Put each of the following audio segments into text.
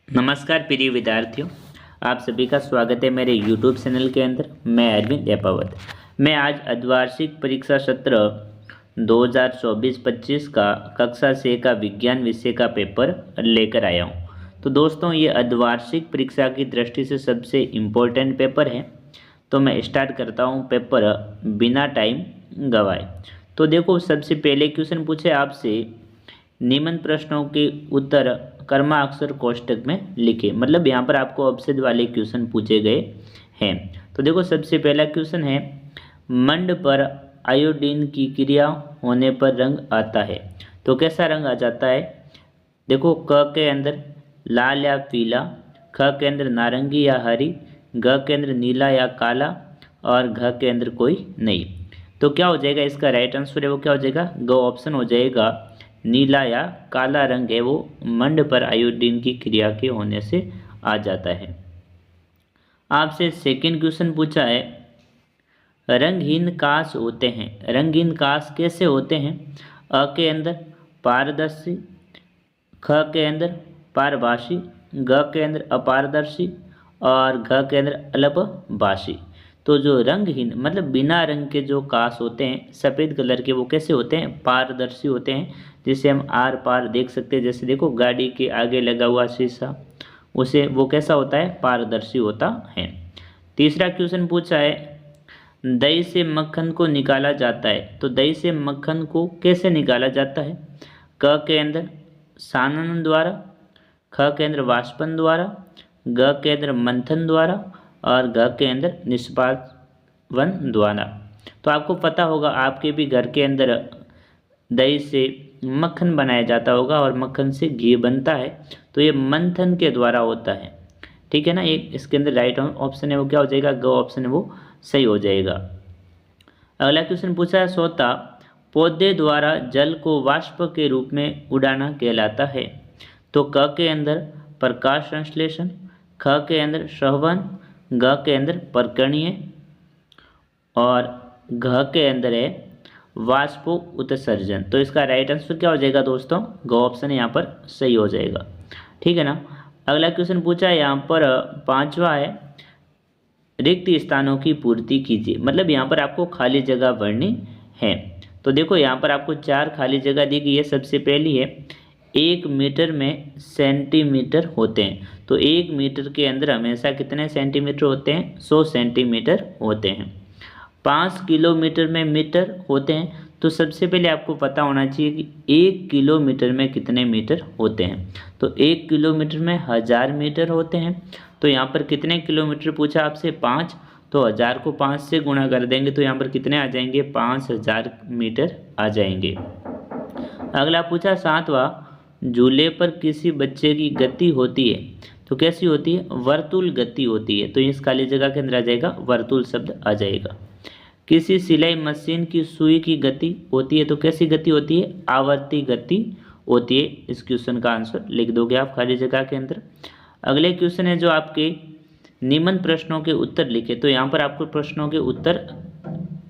नमस्कार प्रिय विद्यार्थियों, आप सभी का स्वागत है मेरे YouTube चैनल के अंदर। मैं अरविंद एपावत। मैं आज अर्धवार्षिक परीक्षा सत्र 2024-25 का कक्षा 6 का विज्ञान विषय का पेपर लेकर आया हूं। तो दोस्तों, ये अर्धवार्षिक परीक्षा की दृष्टि से सबसे इम्पोर्टेंट पेपर है। तो मैं स्टार्ट करता हूं पेपर बिना टाइम गवाए। तो देखो, सबसे पहले क्वेश्चन पूछे आपसे, निम्न प्रश्नों के उत्तर कर्माक्षर कोष्ठक में लिखे। मतलब यहाँ पर आपको ऑप्शन वाले क्वेश्चन पूछे गए हैं। तो देखो, सबसे पहला क्वेश्चन है, मंड पर आयोडीन की क्रिया होने पर रंग आता है। तो कैसा रंग आ जाता है? देखो, क के अंदर लाल या पीला, ख के अंदर नारंगी या हरी, घ के अंदर नीला या काला और घ के अंदर कोई नहीं। तो क्या हो जाएगा? इसका राइट आंसर है वो क्या हो जाएगा? ग ऑप्शन हो जाएगा। नीला या काला रंग है वो मंड पर आयोडीन की क्रिया के होने से आ जाता है। आपसे सेकंड क्वेश्चन पूछा है, रंगहीन कांच होते हैं। रंगहीन कांच कैसे होते हैं? अ के अंदर पारदर्शी, ख के अंदर पारभासी, ग के अंदर अपारदर्शी और घ के अंदर अल्पभासी। तो जो रंगहीन मतलब बिना रंग के जो कांच होते हैं सफ़ेद कलर के, वो कैसे होते हैं? पारदर्शी होते हैं, जिसे हम आर पार देख सकते हैं। जैसे देखो, गाड़ी के आगे लगा हुआ शीशा, उसे वो कैसा होता है? पारदर्शी होता है। तीसरा क्वेश्चन पूछा है, दही से मक्खन को निकाला जाता है। तो दही से मक्खन को कैसे निकाला जाता है? क के अंदर सानन द्वारा, ख के अंदर वाष्पन द्वारा, ग के अंदर मंथन द्वारा और घ के अंदर निष्पादन द्वारा। तो आपको पता होगा, आपके भी घर के अंदर दही से मक्खन बनाया जाता होगा और मक्खन से घी बनता है। तो ये मंथन के द्वारा होता है, ठीक है ना। एक इसके अंदर राइट ऑप्शन है वो क्या हो जाएगा? ग ऑप्शन है वो सही हो जाएगा। अगला क्वेश्चन पूछा है, सोता पौधे द्वारा जल को वाष्प के रूप में उड़ाना कहलाता है। तो क के अंदर प्रकाश संश्लेषण, ख के अंदर संवहन, घ के अंदर परकणीय और घ के अंदर है वाष्पो उत्सर्जन। तो इसका राइट आंसर क्या हो जाएगा दोस्तों? ग ऑप्शन यहाँ पर सही हो जाएगा, ठीक है ना। अगला क्वेश्चन पूछा है यहाँ पर पांचवा है, रिक्त स्थानों की पूर्ति कीजिए। मतलब यहाँ पर आपको खाली जगह भरनी है। तो देखो, यहाँ पर आपको 4 खाली जगह दी गई है। सबसे पहली है, 1 मीटर में सेंटीमीटर होते हैं। तो 1 मीटर के अंदर हमेशा कितने सेंटीमीटर होते हैं? 100 सेंटीमीटर होते हैं। 5 किलोमीटर में मीटर होते हैं। तो सबसे पहले आपको पता होना चाहिए कि 1 किलोमीटर में कितने मीटर होते हैं। तो 1 किलोमीटर में 1000 मीटर होते हैं। तो यहाँ पर कितने किलोमीटर पूछा आपसे? 5। तो 1000 को 5 से गुणा कर देंगे तो यहाँ पर कितने आ जाएंगे? 5000 मीटर आ जाएंगे। अगला पूछा 7वां, झूले पर किसी बच्चे की गति होती है। तो कैसी होती है? वर्तुल गति होती है। तो इस खाली जगह के अंदर आ जाएगा वर्तुल शब्द आ जाएगा। किसी सिलाई मशीन की सुई की गति होती है। तो कैसी गति होती है? आवर्ती गति होती है। इस क्वेश्चन का आंसर लिख दोगे आप खाली जगह के अंदर। अगले क्वेश्चन है जो आपके निम्न प्रश्नों के उत्तर लिखे। तो यहाँ पर आपको प्रश्नों के उत्तर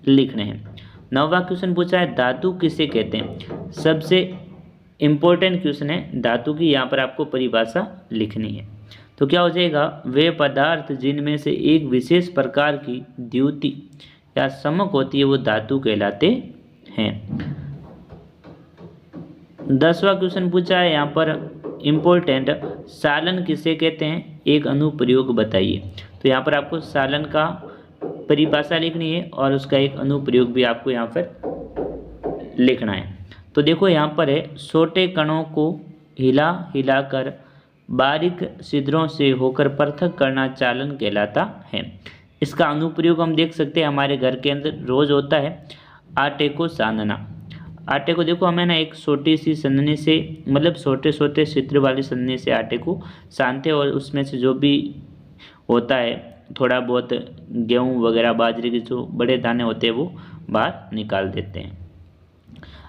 लिखने हैं। 9वां क्वेश्चन पूछा है, धातु किसे कहते हैं? सबसे इम्पोर्टेंट क्वेश्चन है धातु की। यहाँ पर आपको परिभाषा लिखनी है। तो क्या हो जाएगा? वे पदार्थ जिनमें से एक विशेष प्रकार की द्युति या समक होती है वो धातु कहलाते हैं। 10वां क्वेश्चन पूछा है यहाँ पर इम्पोर्टेंट, सालन किसे कहते हैं? एक अनुप्रयोग बताइए। तो यहाँ पर आपको सालन का परिभाषा लिखनी है और उसका एक अनुप्रयोग भी आपको यहाँ पर लिखना है। तो देखो, यहाँ पर है, छोटे कणों को हिला हिलाकर बारीक छिद्रों से होकर पृथक करना चालन कहलाता है। इसका अनुप्रयोग हम देख सकते हैं, हमारे घर के अंदर रोज होता है, आटे को सानना। आटे को देखो, हमें ना एक छोटी सी सननी से, मतलब छोटे छोटे छिद्र वाली सननी से आटे को सानते हैं और उसमें से जो भी होता है थोड़ा बहुत गेहूँ वगैरह बाजरे के जो बड़े दाने होते हैं वो बाहर निकाल देते हैं।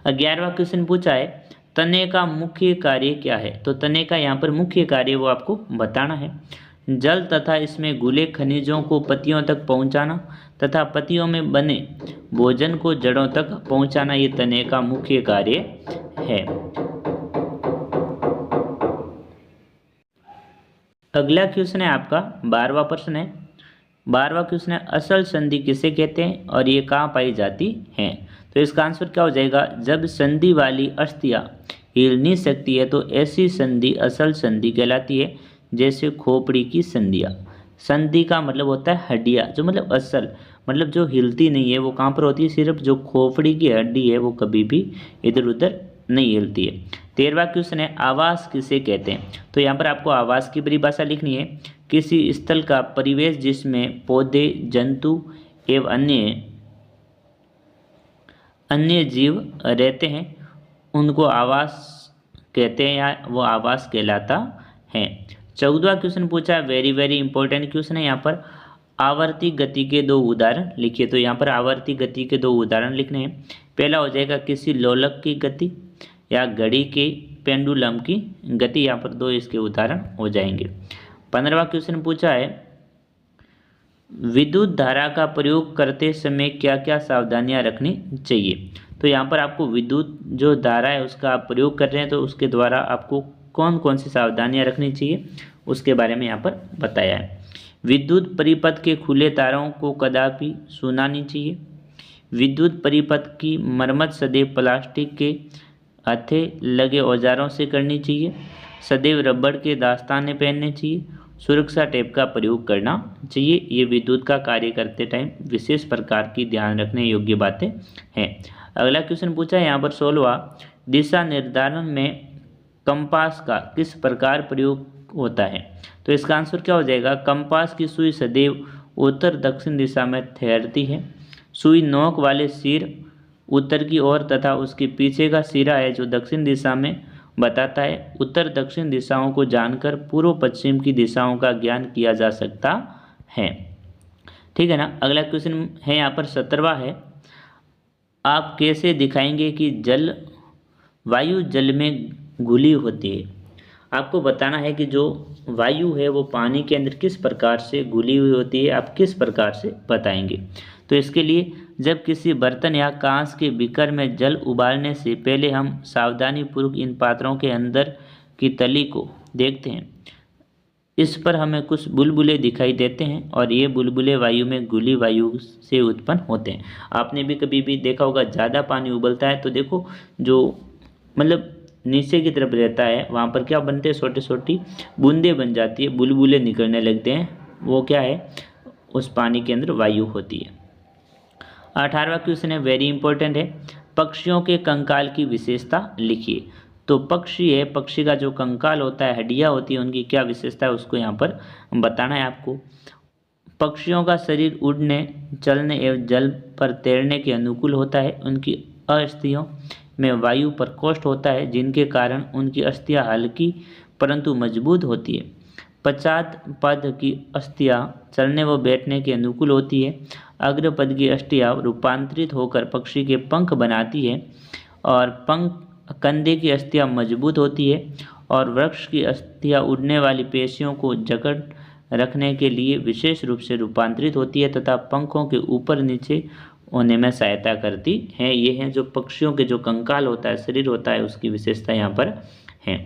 11वां क्वेश्चन पूछा है, तने का मुख्य कार्य क्या है? तो तने का यहाँ पर मुख्य कार्य वो आपको बताना है। जल तथा इसमें घुले खनिजों को पत्तियों तक पहुँचाना तथा पत्तियों में बने भोजन को जड़ों तक पहुँचाना, ये तने का मुख्य कार्य है। अगला क्वेश्चन है आपका 12वां प्रश्न है। 12वां क्वेश्चन है, असल संधि किसे कहते हैं और ये कहाँ पाई जाती हैं? तो इसका आंसर क्या हो जाएगा? जब संधि वाली अस्थियां हिल नहीं सकती है तो ऐसी संधि असल संधि कहलाती है, जैसे खोपड़ी की संधियां। संधि का मतलब होता है हड्डियां, जो मतलब असल मतलब जो हिलती नहीं है वो कहाँ पर होती है? सिर्फ जो खोपड़ी की हड्डी है वो कभी भी इधर उधर नहीं हिलती है। 13वां क्वेश्चन है, आवास किसे कहते हैं? तो यहाँ पर आपको आवास की परिभाषा लिखनी है। किसी स्थल का परिवेश जिसमें पौधे, जंतु एवं अन्य जीव रहते हैं उनको आवास कहते हैं या वो आवास कहलाता है। 14वां क्वेश्चन पूछा है, वेरी वेरी इंपॉर्टेंट क्वेश्चन है। यहाँ पर आवर्ती गति के दो उदाहरण लिखिए। तो यहाँ पर आवर्ती गति के दो उदाहरण लिखने हैं। पहला हो जाएगा किसी लोलक की गति या घड़ी के पेंडुलम की गति। यहाँ पर दो इसके उदाहरण हो जाएंगे। 15वां क्वेश्चन पूछा है, विद्युत धारा का प्रयोग करते समय क्या क्या सावधानियां रखनी चाहिए? तो यहाँ पर आपको विद्युत जो धारा है उसका आप प्रयोग कर रहे हैं तो उसके द्वारा आपको कौन कौन सी सावधानियां रखनी चाहिए उसके बारे में यहाँ पर बताया है। विद्युत परिपथ के खुले तारों को कदापि छूना नहीं चाहिए। विद्युत परिपथ की मरम्मत सदैव प्लास्टिक के हथे लगे औजारों से करनी चाहिए। सदैव रबड़ के दस्ताने पहनने चाहिए। सुरक्षा टेप का प्रयोग करना चाहिए। ये विद्युत का कार्य करते टाइम विशेष प्रकार की ध्यान रखने योग्य बातें हैं। अगला क्वेश्चन पूछा है यहाँ पर 16वां, दिशा निर्धारण में कंपास का किस प्रकार प्रयोग होता है? तो इसका आंसर क्या हो जाएगा? कंपास की सुई सदैव उत्तर दक्षिण दिशा में ठहरती है। सुई नोक वाले सिर उत्तर की ओर तथा उसके पीछे का सिरा है जो दक्षिण दिशा में बताता है। उत्तर दक्षिण दिशाओं को जानकर पूर्व पश्चिम की दिशाओं का ज्ञान किया जा सकता है। ठीक है ना। अगला क्वेश्चन है यहाँ पर 17वां है, आप कैसे दिखाएंगे कि वायु जल में घुली होती है? आपको बताना है कि जो वायु है वो पानी के अंदर किस प्रकार से घुली हुई होती है, आप किस प्रकार से बताएंगे? तो इसके लिए जब किसी बर्तन या कांच के बीकर में जल उबालने से पहले हम सावधानीपूर्वक इन पात्रों के अंदर की तली को देखते हैं। इस पर हमें कुछ बुलबुले दिखाई देते हैं और ये बुलबुले वायु में घुली वायु से उत्पन्न होते हैं। आपने भी कभी भी देखा होगा, ज़्यादा पानी उबलता है तो देखो जो मतलब नीचे की तरफ रहता है वहाँ पर क्या बनते हैं? छोटी छोटी बूंदें बन जाती है, बुलबुले निकलने लगते हैं। वो क्या है? उस पानी के अंदर वायु होती है। 18वां क्वेश्चन है, वेरी इंपॉर्टेंट है, पक्षियों के कंकाल की विशेषता लिखिए। तो पक्षी है, पक्षी का जो कंकाल होता है, हड्डियाँ होती है, उनकी क्या विशेषता है उसको यहाँ पर बताना है आपको। पक्षियों का शरीर उड़ने, चलने एवं जल पर तैरने के अनुकूल होता है। उनकी अस्थियों में वायु प्रकोष्ठ होता है जिनके कारण उनकी अस्थियाँ हल्की परंतु मजबूत होती है। पश्चात पद की अस्थियाँ चलने व बैठने के अनुकूल होती है। अग्रपद की अस्थियाँ रूपांतरित होकर पक्षी के पंख बनाती है और कंधे की अस्थियाँ मजबूत होती है और वृक्ष की अस्थियाँ उड़ने वाली पेशियों को जकड़ रखने के लिए विशेष रूप से रूपांतरित होती है तथा पंखों के ऊपर नीचे होने में सहायता करती है। ये हैं जो पक्षियों के जो कंकाल होता है, शरीर होता है, उसकी विशेषता यहाँ पर है।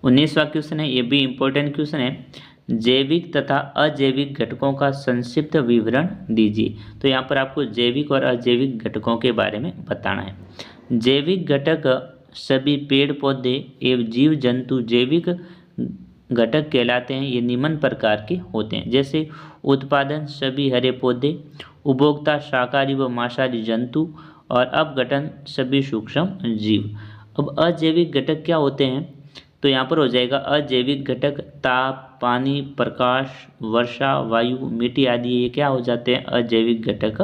19वां क्वेश्चन है, ये भी इम्पोर्टेंट क्वेश्चन है, जैविक तथा अजैविक घटकों का संक्षिप्त विवरण दीजिए। तो यहाँ पर आपको जैविक और अजैविक घटकों के बारे में बताना है। जैविक घटक सभी पेड़ पौधे एवं जीव जंतु जैविक घटक कहलाते हैं। ये निम्न प्रकार के होते हैं, जैसे उत्पादन सभी हरे पौधे, उपभोक्ता शाकाहारी व मांसाहारी जंतु और अपघटन सभी सूक्ष्म जीव। अब अजैविक घटक क्या होते हैं? तो यहाँ पर हो जाएगा अजैविक घटक ताप, पानी, प्रकाश, वर्षा, वायु, मिट्टी आदि ये क्या हो जाते हैं? अजैविक घटक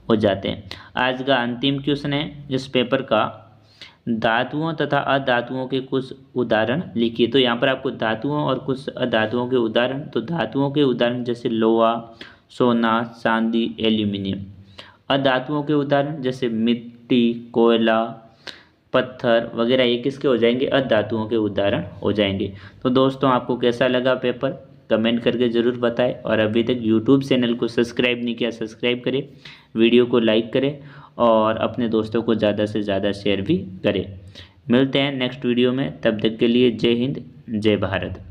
हो जाते हैं। आज का अंतिम क्वेश्चन है इस पेपर का, धातुओं तथा अधातुओं के कुछ उदाहरण लिखिए। तो यहाँ पर आपको धातुओं और कुछ अधातुओं के उदाहरण, तो धातुओं के उदाहरण जैसे लोहा, सोना, चांदी, एल्यूमिनियम। अधातुओं के उदाहरण जैसे मिट्टी, कोयला, पत्थर वगैरह, ये किसके हो जाएंगे? अधातुओं के उदाहरण हो जाएंगे। तो दोस्तों आपको कैसा लगा पेपर कमेंट करके ज़रूर बताएं और अभी तक यूट्यूब चैनल को सब्सक्राइब नहीं किया सब्सक्राइब करें, वीडियो को लाइक करें और अपने दोस्तों को ज़्यादा से ज़्यादा शेयर भी करें। मिलते हैं नेक्स्ट वीडियो में, तब तक के लिए जय हिंद जय भारत।